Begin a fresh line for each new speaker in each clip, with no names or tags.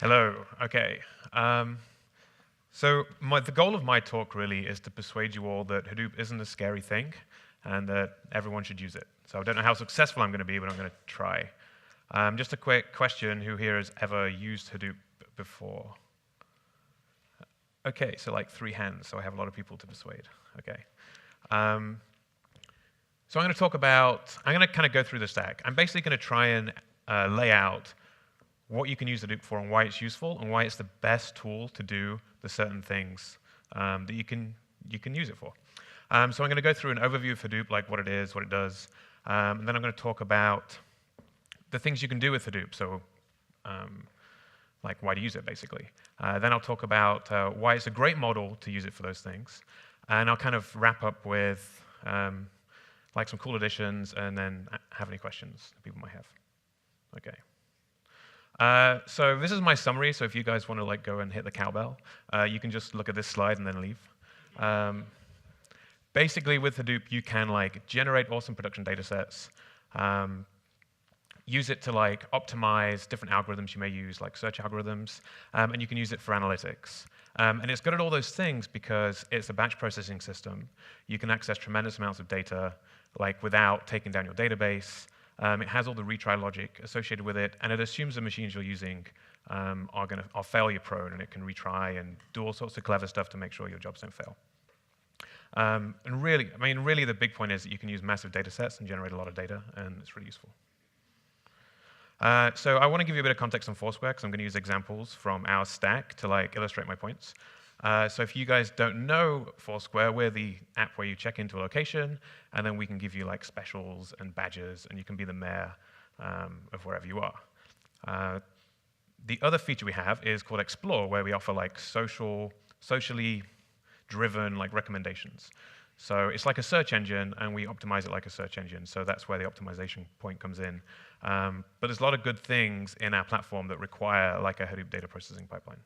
Hello. Okay. The goal of my talk really is to persuade you all that Hadoop isn't a scary thing and that everyone should use it. So I don't know how successful I'm going to be, but I'm going to try. Just a quick question, who here has ever used Hadoop before? Okay, so like 3 hands, so I have a lot of people to persuade. Okay. So I'm going to kind of go through the stack. I'm basically going to try and lay out what you can use Hadoop for and why it's useful and why it's the best tool to do the certain things that you can use it for. So I'm going to go through an overview of Hadoop, like what it is, what it does, and then I'm going to talk about the things you can do with Hadoop, so like why to use it, basically. Then I'll talk about why it's a great model to use it for those things, and I'll kind of wrap up with like some cool additions, and then have any questions that people might have. Okay. So this is my summary, so if you guys want to like go and hit the cowbell, you can just look at this slide and then leave. Basically, with Hadoop, you can like generate awesome production data sets, use it to like optimize different algorithms you may use, like search algorithms, and you can use it for analytics. And it's good at all those things because it's a batch processing system. You can access tremendous amounts of data like without taking down your database. It has all the retry logic associated with it, and it assumes the machines you're using are failure prone, and it can retry and do all sorts of clever stuff to make sure your jobs don't fail. And really, the big point is that you can use massive data sets and generate a lot of data, and it's really useful. So I want to give you a bit of context on Foursquare, because I'm going to use examples from our stack to like illustrate my points. So if you guys don't know Foursquare, we're the app where you check into a location, and then we can give you like specials and badges, and you can be the mayor of wherever you are. The other feature we have is called Explore, where we offer like socially driven like recommendations. So it's like a search engine, and we optimize it like a search engine. So that's where the optimization point comes in. But there's a lot of good things in our platform that require like a Hadoop data processing pipeline.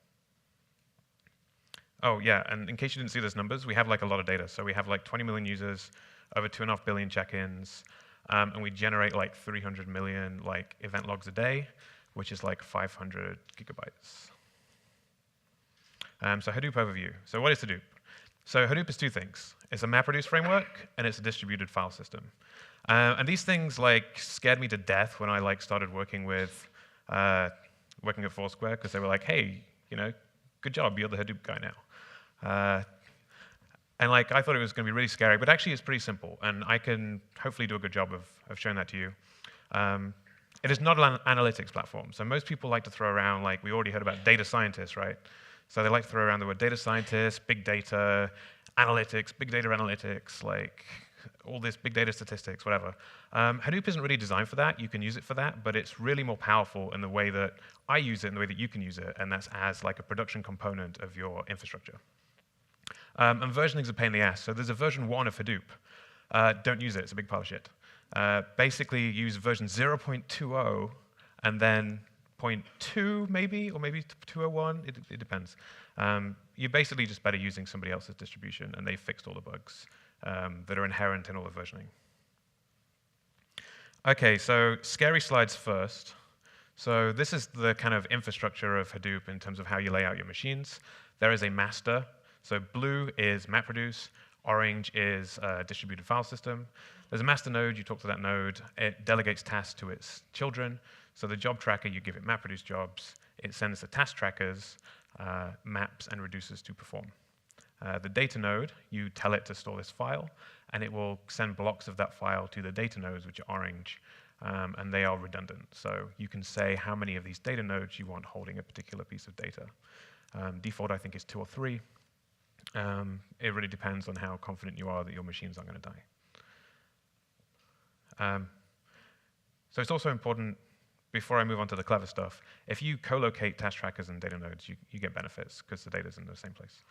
Oh, yeah, and in case you didn't see those numbers, we have like a lot of data. So we have like 20 million users, over 2.5 billion check-ins, and we generate like 300 million like event logs a day, which is like 500 gigabytes. So Hadoop overview. So what is Hadoop? So Hadoop is 2 things. It's a MapReduce framework, and it's a distributed file system. And these things like scared me to death when I like started working at Foursquare, because they were like, hey, good job, you're the Hadoop guy now. And like I thought it was going to be really scary, but actually it's pretty simple, and I can hopefully do a good job of showing that to you. It is not an analytics platform, so most people like to throw around, like we already heard about data scientists, right? So they like to throw around the word data scientist, big data, analytics, big data analytics, like all this big data statistics, whatever. Hadoop isn't really designed for that. You can use it for that, but it's really more powerful in the way that I use it and the way that you can use it, and that's as like a production component of your infrastructure. And versioning is a pain in the ass. So there's a version 1 of Hadoop. Don't use it. It's a big pile of shit. Basically, use version 0.20 and then 0.2 maybe, or maybe 201. It depends. You're basically just better using somebody else's distribution, and they fixed all the bugs that are inherent in all the versioning. Okay, so scary slides first. So this is the kind of infrastructure of Hadoop in terms of how you lay out your machines. There is a master. So blue is MapReduce. Orange is a distributed file system. There's a master node. You talk to that node. It delegates tasks to its children. So the job tracker, you give it MapReduce jobs. It sends the task trackers, maps, and reduces to perform. The data node, you tell it to store this file, and it will send blocks of that file to the data nodes, which are orange, and they are redundant. So you can say how many of these data nodes you want holding a particular piece of data. Default, I think, is 2 or 3. It really depends on how confident you are that your machines aren't going to die. So it's also important, before I move on to the clever stuff, if you co-locate task trackers and data nodes, you get benefits because the data's in the same place.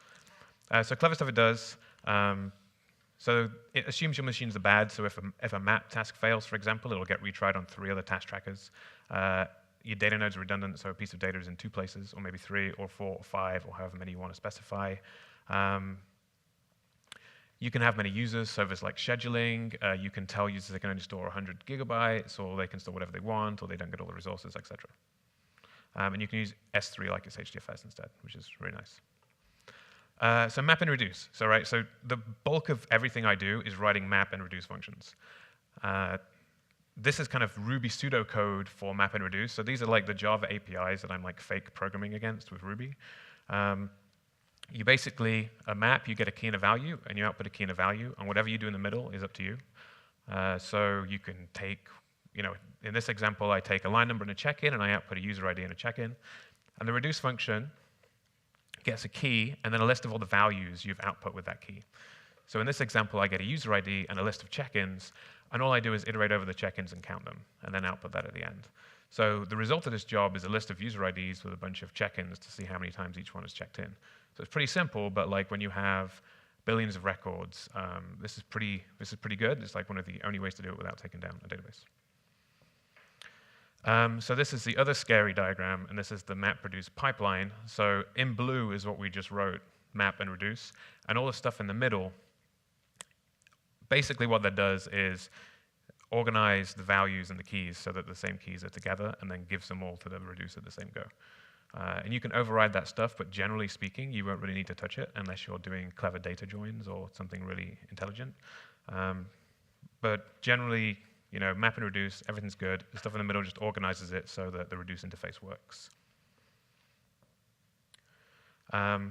So clever stuff it does. So it assumes your machines are bad. So if a map task fails, for example, it'll get retried on 3 other task trackers. Your data nodes are redundant, so a piece of data is in 2 places, or maybe 3, or 4, or 5, or however many you want to specify. You can have many users, so there's like scheduling. You can tell users they can only store 100 gigabytes, or they can store whatever they want, or they don't get all the resources, etc. And you can use S3 like it's HDFS instead, which is really nice. So map and reduce. So the bulk of everything I do is writing map and reduce functions. This is kind of Ruby pseudocode for map and reduce. So these are like the Java APIs that I'm like fake programming against with Ruby. You basically, a map, you get a key and a value, and you output a key and a value, and whatever you do in the middle is up to you. So you can take, in this example, I take a line number and a check-in, and I output a user ID and a check-in. And the reduce function gets a key, and then a list of all the values you've output with that key. So in this example, I get a user ID and a list of check-ins, and all I do is iterate over the check-ins and count them, and then output that at the end. So the result of this job is a list of user IDs with a bunch of check-ins to see how many times each one is checked in. So it's pretty simple, but like when you have billions of records, this is pretty good. It's like one of the only ways to do it without taking down a database. So this is the other scary diagram, and this is the MapReduce pipeline. So in blue is what we just wrote, map and reduce, and all the stuff in the middle, basically what that does is organize the values and the keys so that the same keys are together, and then gives them all to the reduce at the same go. And you can override that stuff, but generally speaking, you won't really need to touch it unless you're doing clever data joins or something really intelligent. But generally, map and reduce, everything's good. The stuff in the middle just organizes it so that the reduce interface works. So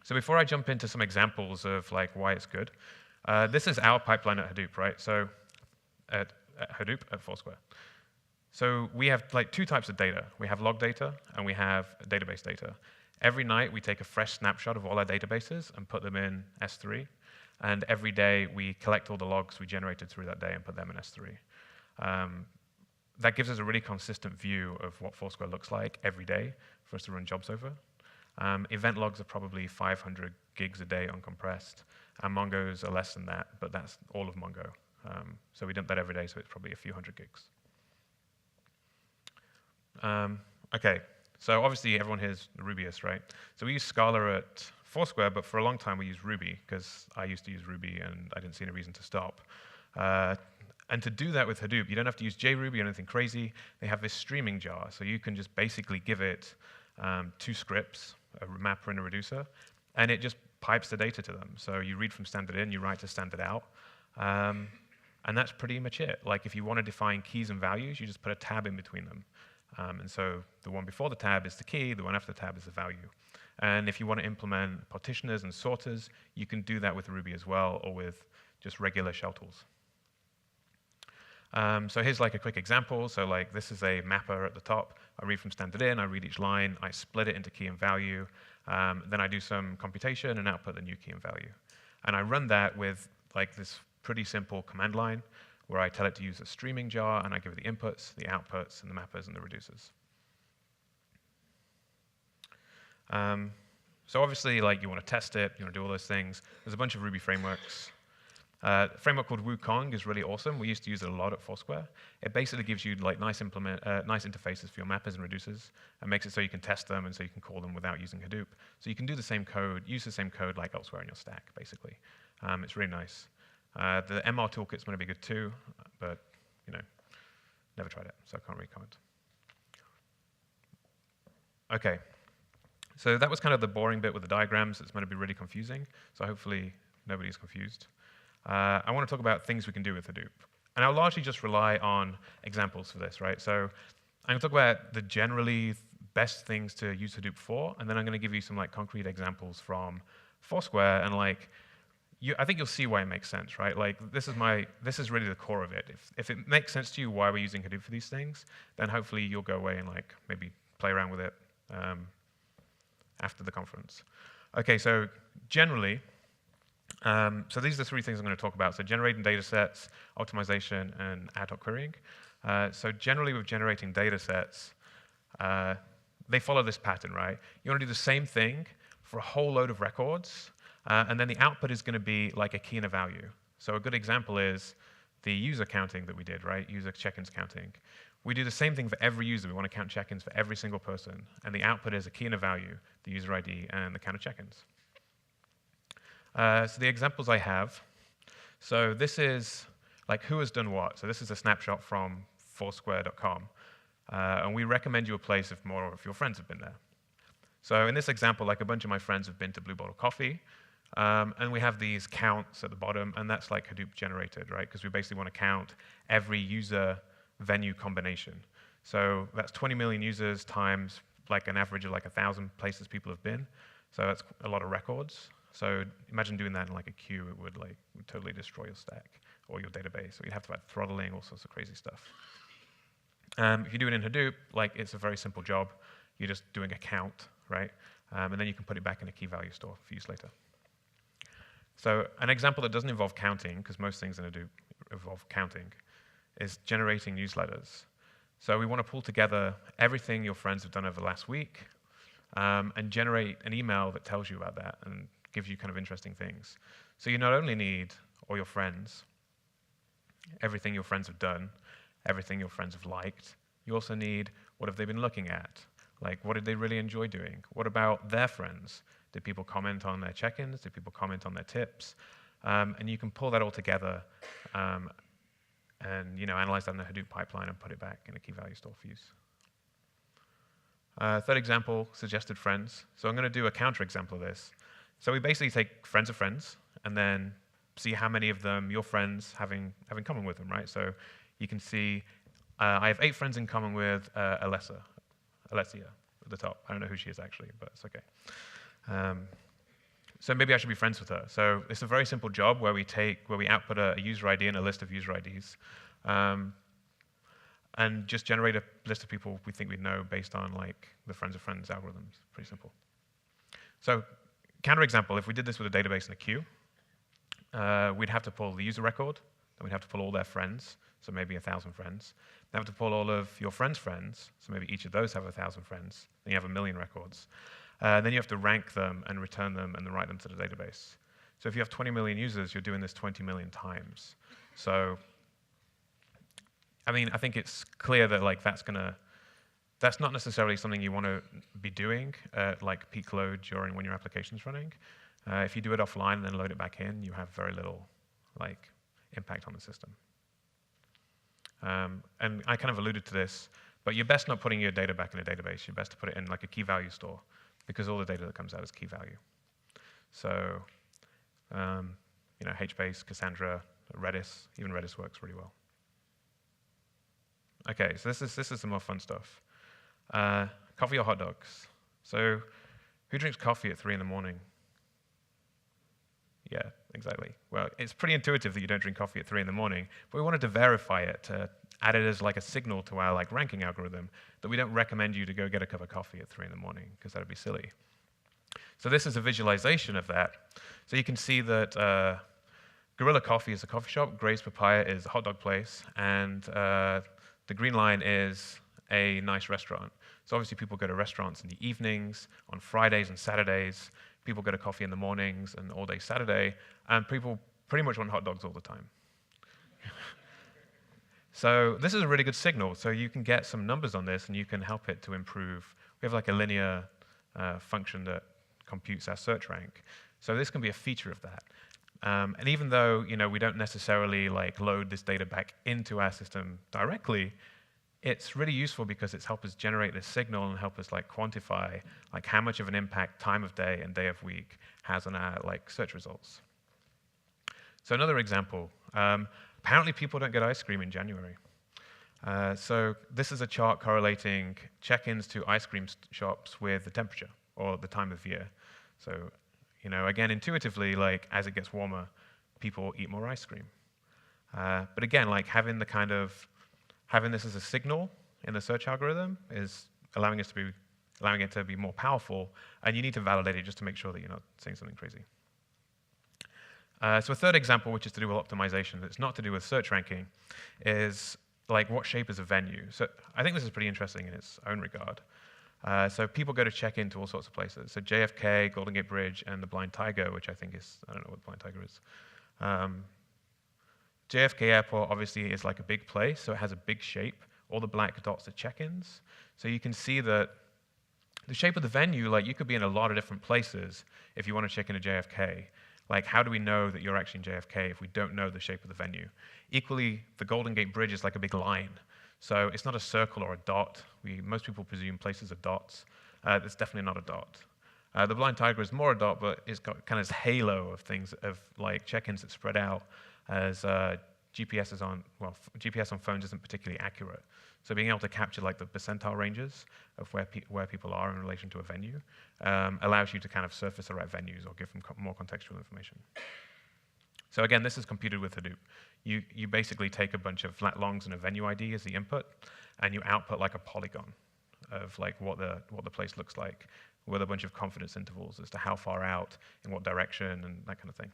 before I jump into some examples of like why it's good, this is our pipeline at Hadoop, right? So at Hadoop at Foursquare. So we have like two types of data. We have log data and we have database data. Every night we take a fresh snapshot of all our databases and put them in S3. And every day we collect all the logs we generated through that day and put them in S3. That gives us a really consistent view of what Foursquare looks like every day for us to run jobs over. Event logs are probably 500 gigs a day uncompressed. And Mongo's are less than that, but that's all of Mongo. So we dump that every day, so it's probably a few hundred gigs. Okay, so obviously everyone here is Rubyist, right? So we use Scala at Foursquare, but for a long time we used Ruby, because I used to use Ruby and I didn't see any reason to stop. And to do that with Hadoop, you don't have to use JRuby or anything crazy. They have this streaming jar, so you can just basically give it two scripts, a mapper and a reducer, and it just pipes the data to them. So you read from standard in, you write to standard out, and that's pretty much it. Like if you want to define keys and values, you just put a tab in between them. And so the one before the tab is the key, the one after the tab is the value. And if you want to implement partitioners and sorters, you can do that with Ruby as well, or with just regular shell tools. So here's like a quick example. So like this is a mapper at the top. I read from standard in, I read each line, I split it into key and value, then I do some computation and output the new key and value. And I run that with like this pretty simple command line where I tell it to use a streaming jar, and I give it the inputs, the outputs, and the mappers and the reducers. So obviously, like you want to test it, you want to do all those things. There's a bunch of Ruby frameworks. A framework called Wukong is really awesome. We used to use it a lot at Foursquare. It basically gives you like nice interfaces for your mappers and reducers, and makes it so you can test them and so you can call them without using Hadoop. So you can do the same code, use the same code like elsewhere in your stack, basically. It's really nice. The MR toolkit's going to be good too, but never tried it, so I can't really comment. Okay, so that was kind of the boring bit with the diagrams. It's going to be really confusing, so hopefully nobody's confused. I want to talk about things we can do with Hadoop. And I'll largely just rely on examples for this, right? So I'm going to talk about the generally best things to use Hadoop for, and then I'm going to give you some like concrete examples from Foursquare, and like I think you'll see why it makes sense, right? Like this is really the core of it. If it makes sense to you why we're using Hadoop for these things, then hopefully you'll go away and like maybe play around with it after the conference. Okay, so generally, so these are the three things I'm going to talk about. So generating data sets, optimization, and ad-hoc querying. So generally with generating data sets, they follow this pattern, right? You want to do the same thing for a whole load of records, and then the output is going to be like a key and a value. So a good example is the user counting that we did, right? User check-ins counting. We do the same thing for every user. We want to count check-ins for every single person, and the output is a key and a value, the user ID, and the count of check-ins. So the examples I have, so this is like who has done what. So this is a snapshot from Foursquare.com. And we recommend you a place if more of your friends have been there. So in this example, like a bunch of my friends have been to Blue Bottle Coffee, and we have these counts at the bottom, and that's like Hadoop generated, right? Because we basically want to count every user venue combination. So that's 20 million users times like an average of like 1,000 places people have been. So that's a lot of records. So imagine doing that in like a queue, it would totally destroy your stack or your database. So you'd have to add throttling, all sorts of crazy stuff. If you do it in Hadoop, like it's a very simple job. You're just doing a count, right? And then you can put it back in a key value store for use later. So an example that doesn't involve counting, because most things in Hadoop involve counting, is generating newsletters. So we want to pull together everything your friends have done over the last week and generate an email that tells you about that and gives you kind of interesting things. So you not only need all your friends, everything your friends have done, everything your friends have liked, you also need what have they been looking at? Like, what did they really enjoy doing? What about their friends? Did people comment on their check-ins? Did people comment on their tips? And you can pull that all together and analyze that in the Hadoop pipeline and put it back in a key value store for use. Third example, suggested friends. So I'm going to do a counter example of this. So we basically take friends of friends and then see how many of them your friends have in common with them, right? So you can see I have 8 friends in common with Alessia at the top. I don't know who she is actually, but it's okay. So maybe I should be friends with her. So it's a very simple job where we output a user ID and a list of user IDs, and just generate a list of people we think we'd know based on like the friends of friends algorithms. Pretty simple. So counterexample, if we did this with a database and a queue, we'd have to pull the user record, then we'd have to pull all their friends, so maybe 1,000 friends. Then have to pull all of your friends' friends, so maybe each of those have 1,000 friends. Then you have 1,000,000 records. Then you have to rank them and return them and then write them to the database. So if you have 20 million users, you're doing this 20 million times. So, I mean, I think it's clear that like that's not necessarily something you want to be doing at like peak load during when your application's running. If you do it offline and then load it back in, you have very little like impact on the system. And I kind of alluded to this, but you're best not putting your data back in a database. You're best to put it in like a key value store, because all the data that comes out is key value. So, HBase, Cassandra, Redis, even Redis works really well. Okay, so this is some more fun stuff. Coffee or hot dogs? So, who drinks coffee at 3 in the morning? Yeah, exactly. Well, it's pretty intuitive that you don't drink coffee at 3 in the morning, but we wanted to verify it, to add it as like a signal to our like ranking algorithm that we don't recommend you to go get a cup of coffee at 3 in the morning, because that would be silly. So this is a visualization of that. So you can see that Gorilla Coffee is a coffee shop, Gray's Papaya is a hot dog place, and the green line is a nice restaurant. So obviously people go to restaurants in the evenings, on Fridays and Saturdays. People go to coffee in the mornings and all day Saturday, and people pretty much want hot dogs all the time. So this is a really good signal. So you can get some numbers on this, and you can help it to improve. We have like a linear function that computes our search rank. So this can be a feature of that. And even though we don't necessarily like load this data back into our system directly, it's really useful because it's helped us generate this signal and help us like quantify like how much of an impact time of day and day of week has on our like search results. So another example, apparently people don't get ice cream in January. So this is a chart correlating check-ins to ice cream shops with the temperature or the time of year. So again, intuitively, like as it gets warmer, people eat more ice cream. But again, like having this as a signal in the search algorithm is allowing it to be more powerful, and you need to validate it just to make sure that you're not saying something crazy. So a third example, which is to do with optimization, that's not to do with search ranking, is like what shape is a venue. So I think this is pretty interesting in its own regard. So people go to check into all sorts of places. So JFK, Golden Gate Bridge, and the Blind Tiger, which I think is, I don't know what the Blind Tiger is. JFK Airport obviously is like a big place, so it has a big shape. All the black dots are check-ins. So you can see that the shape of the venue, like you could be in a lot of different places if you want to check into JFK. Like how do we know that you're actually in JFK if we don't know the shape of the venue? Equally, the Golden Gate Bridge is like a big line. So it's not a circle or a dot. Most people presume places are dots. It's definitely not a dot. The blind tiger is more a dot, but it's got kind of this halo of things, of like check-ins that spread out as GPS on phones isn't particularly accurate. So being able to capture like the percentile ranges of where people are in relation to a venue allows you to kind of surface the right venues or give them more contextual information. So again, this is computed with Hadoop. You basically take a bunch of lat longs and a venue ID as the input, and you output like a polygon of like what the place looks like, with a bunch of confidence intervals as to how far out, in what direction, and that kind of thing.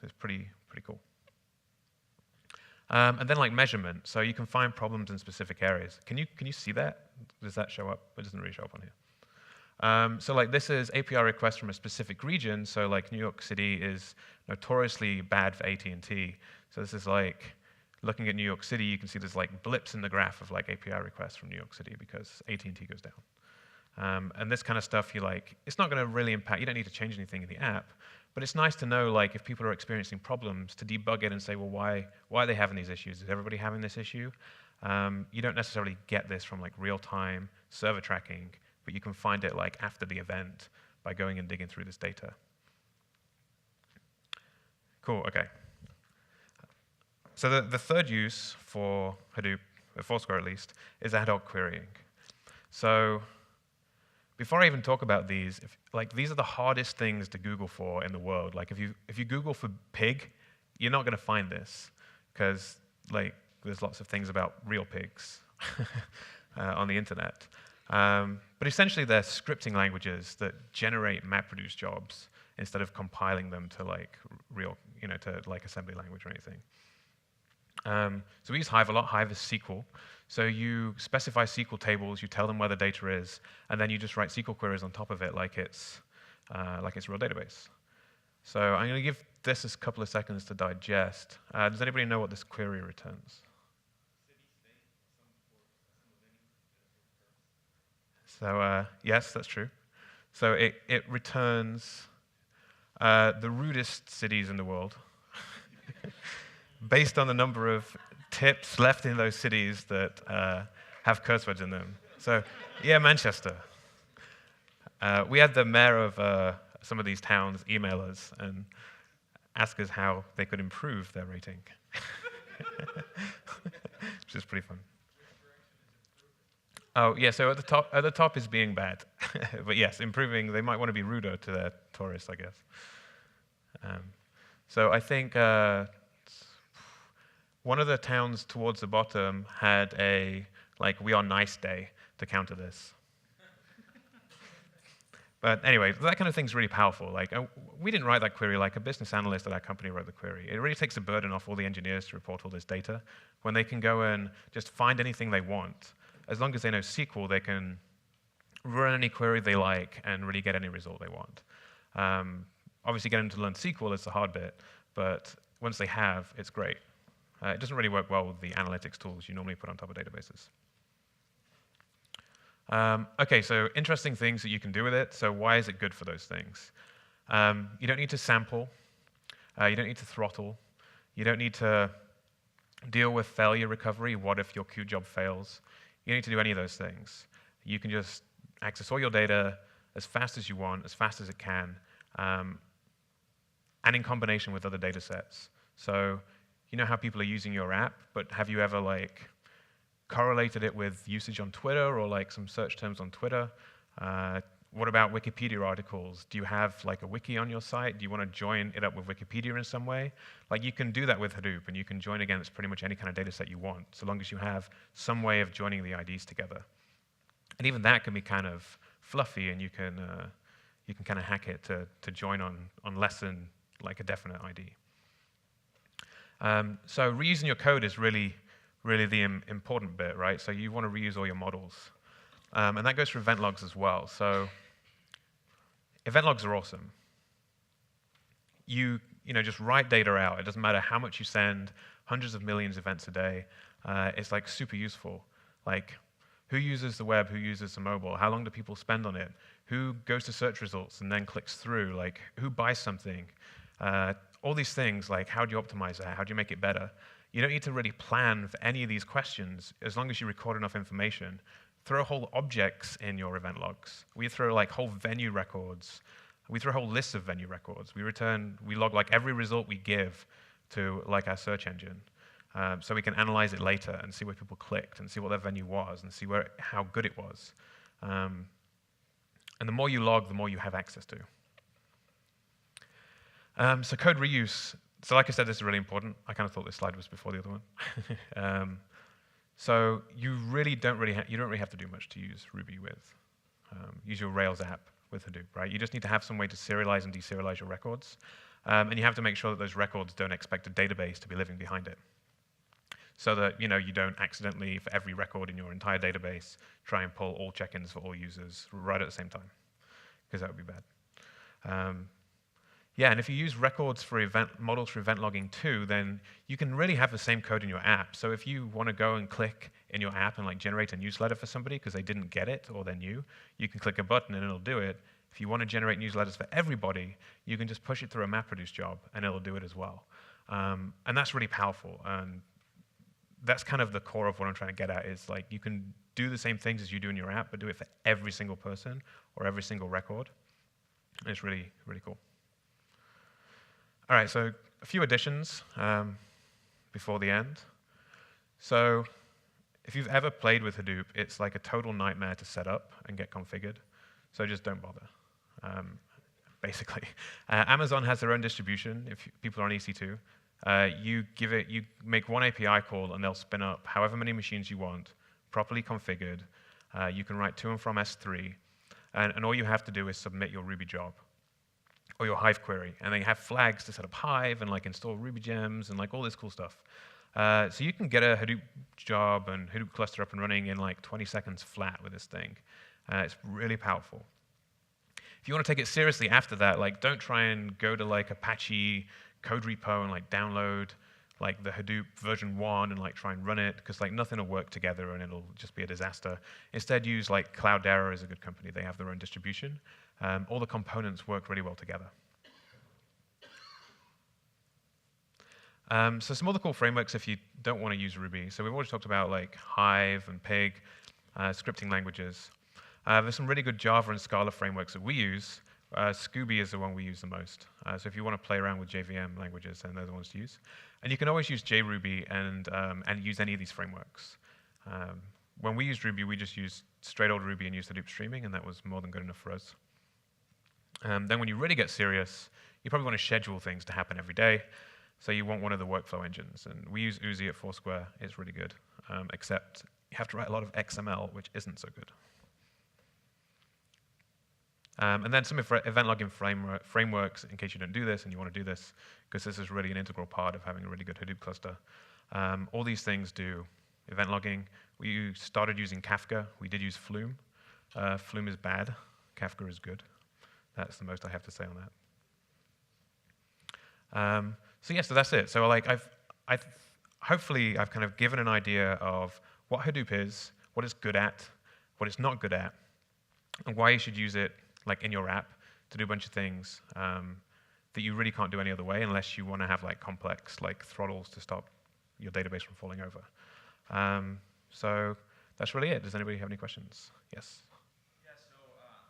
It's pretty cool. And then like measurement, so you can find problems in specific areas. Can you see that? Does that show up? It doesn't really show up on here. So like this is API requests from a specific region. So like New York City is notoriously bad for AT&T. So this is like looking at New York City, you can see there's like blips in the graph of like API requests from New York City because AT&T goes down. And this kind of stuff, it's not going to really impact. You don't need to change anything in the app, but it's nice to know like if people are experiencing problems to debug it and say, well, why are they having these issues? Is everybody having this issue? You don't necessarily get this from like real-time server tracking, but you can find it like after the event by going and digging through this data. Cool, okay. So the third use for Hadoop, Foursquare at least, is ad-hoc querying. So before I even talk about these, these are the hardest things to Google for in the world. Like if you Google for pig, you're not going to find this because like there's lots of things about real pigs on the internet. But essentially, they're scripting languages that generate MapReduce jobs instead of compiling them to like real, to like assembly language or anything. So we use Hive a lot. Hive is SQL. So you specify SQL tables, you tell them where the data is, and then you just write SQL queries on top of it like it's a real database. So I'm going to give this a couple of seconds to digest. Does anybody know what this query returns? So yes, that's true. So it returns the rudest cities in the world based on the number of tips left in those cities that have curse words in them. So yeah, Manchester. We had the mayor of some of these towns email us and ask us how they could improve their rating, which is pretty fun. Oh, yeah, so at the top is being bad. But yes, improving, they might want to be ruder to their tourists, I guess. So I think one of the towns towards the bottom had a, we are nice day to counter this. But anyway, that kind of thing's really powerful. We didn't write that query, a business analyst at our company wrote the query. It really takes the burden off all the engineers to report all this data when they can go and just find anything they want. As long as they know SQL, they can run any query they like and really get any result they want. Obviously, getting them to learn SQL is the hard bit, but once they have, it's great. It doesn't really work well with the analytics tools you normally put on top of databases. OK, so interesting things that you can do with it. So why is it good for those things? You don't need to sample. You don't need to throttle. You don't need to deal with failure recovery. What if your queue job fails? You don't need to do any of those things. You can just access all your data as fast as you want, as fast as it can, and in combination with other data sets. So you know how people are using your app, but have you ever correlated it with usage on Twitter or some search terms on Twitter? What about Wikipedia articles? Do you have a wiki on your site? Do you want to join it up with Wikipedia in some way? You can do that with Hadoop, and you can join against pretty much any kind of data set you want, so long as you have some way of joining the IDs together. And even that can be kind of fluffy, and you can kind of hack it to join on less than a definite ID. So reusing your code is really the important bit, right? So you want to reuse all your models. And that goes for event logs as well. So event logs are awesome. You just write data out. It doesn't matter how much you send, hundreds of millions of events a day. It's super useful. Who uses the web? Who uses the mobile? How long do people spend on it? Who goes to search results and then clicks through? Who buys something? All these things, how do you optimize that? How do you make it better? You don't need to really plan for any of these questions as long as you record enough information. Throw whole objects in your event logs. We throw like whole venue records. We throw whole lists of venue records. We log like every result we give to like our search engine. So we can analyze it later and see where people clicked and see what their venue was and see how good it was. And the more you log, the more you have access to. So code reuse. So like I said, this is really important. I kind of thought this slide was before the other one. So you don't really have to do much to use Ruby with. Use your Rails app with Hadoop, right? You just need to have some way to serialize and deserialize your records. And you have to make sure that those records don't expect a database to be living behind it. So that you don't accidentally, for every record in your entire database, try and pull all check-ins for all users right at the same time, because that would be bad. Yeah, and if you use records for models for event logging too, then you can really have the same code in your app. So if you want to go and click in your app and like generate a newsletter for somebody because they didn't get it or they're new, you can click a button and it'll do it. If you want to generate newsletters for everybody, you can just push it through a MapReduce job and it'll do it as well. And that's really powerful. And that's kind of the core of what I'm trying to get at is like you can do the same things as you do in your app, but do it for every single person or every single record. And it's really, really cool. All right, so a few additions before the end. So if you've ever played with Hadoop, it's like a total nightmare to set up and get configured. So just don't bother, basically. Amazon has their own distribution if people are on EC2. You make one API call and they'll spin up however many machines you want, properly configured. You can write to and from S3, and all you have to do is submit your Ruby job or your Hive query, and they have flags to set up Hive and like install Ruby gems and like all this cool stuff. So you can get a Hadoop job and Hadoop cluster up and running in like 20 seconds flat with this thing. It's really powerful. If you want to take it seriously after that, like don't try and go to like Apache code repo and like download like the Hadoop version 1 and like try and run it, because like nothing will work together and it'll just be a disaster. Instead, use like Cloudera is a good company. They have their own distribution. All the components work really well together. So some other cool frameworks if you don't want to use Ruby. So we've already talked about like Hive and Pig, scripting languages. There's some really good Java and Scala frameworks that we use. Scooby is the one we use the most. So if you want to play around with JVM languages, then they're the ones to use. And you can always use JRuby and use any of these frameworks. When we used Ruby, we just used straight old Ruby and used Hadoop streaming, and that was more than good enough for us. Then when you really get serious, you probably want to schedule things to happen every day. So you want one of the workflow engines. And we use Uzi at Foursquare. It's really good, except you have to write a lot of XML, which isn't so good. And then some event logging frameworks, in case you don't do this and you want to do this, because this is really an integral part of having a really good Hadoop cluster. All these things do event logging. We started using Kafka. We did use Flume. Flume is bad. Kafka is good. That's the most I have to say on that. So yeah, so that's it. So like hopefully I've kind of given an idea of what Hadoop is, what it's good at, what it's not good at, and why you should use it like in your app to do a bunch of things that you really can't do any other way unless you want to have like complex like throttles to stop your database from falling over. So that's really it. Does anybody have any questions? Yes.
Yeah. So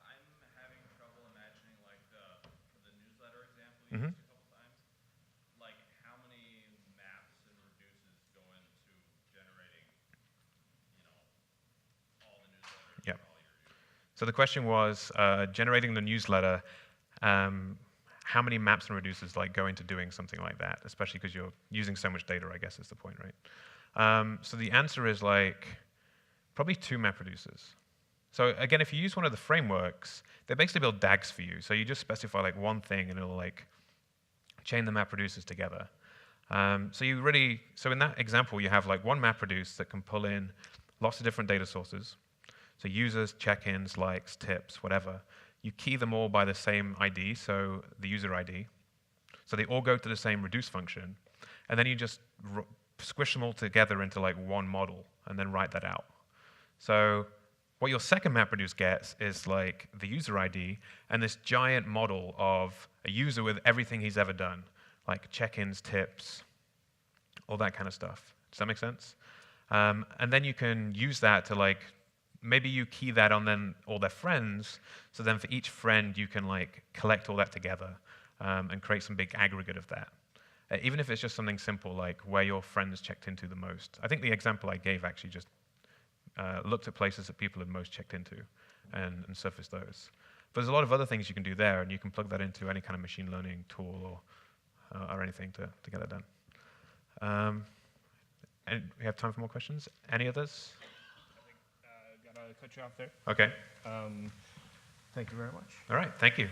I'm having trouble imagining like the newsletter example you used a couple times. Like how many maps and reduces go into generating, all the newsletters?
Yeah. So the question was generating the newsletter. How many maps and reduces like go into doing something like that, especially because you're using so much data, I guess is the point, right? So the answer is like probably 2 map reduces. So again, if you use one of the frameworks, they basically build DAGs for you. So you just specify like one thing and it'll like chain the map reduces together. So in that example, you have like one map reduce that can pull in lots of different data sources. So users, check-ins, likes, tips, whatever. You key them all by the same ID, so the user ID. So they all go to the same reduce function. And then you just squish them all together into like one model and then write that out. So what your second MapReduce gets is like the user ID and this giant model of a user with everything he's ever done, like check-ins, tips, all that kind of stuff. Does that make sense? And then you can use that to like, maybe you key that on then all their friends, so then for each friend you can like collect all that together and create some big aggregate of that. Even if it's just something simple like where your friends checked into the most. I think the example I gave actually just looked at places that people had most checked into and surfaced those. But there's a lot of other things you can do there, and you can plug that into any kind of machine learning tool or anything to get that done. And we have time for more questions. Any others?
Gotta cut you off there.
Okay.
Thank you very much.
All right, thank you.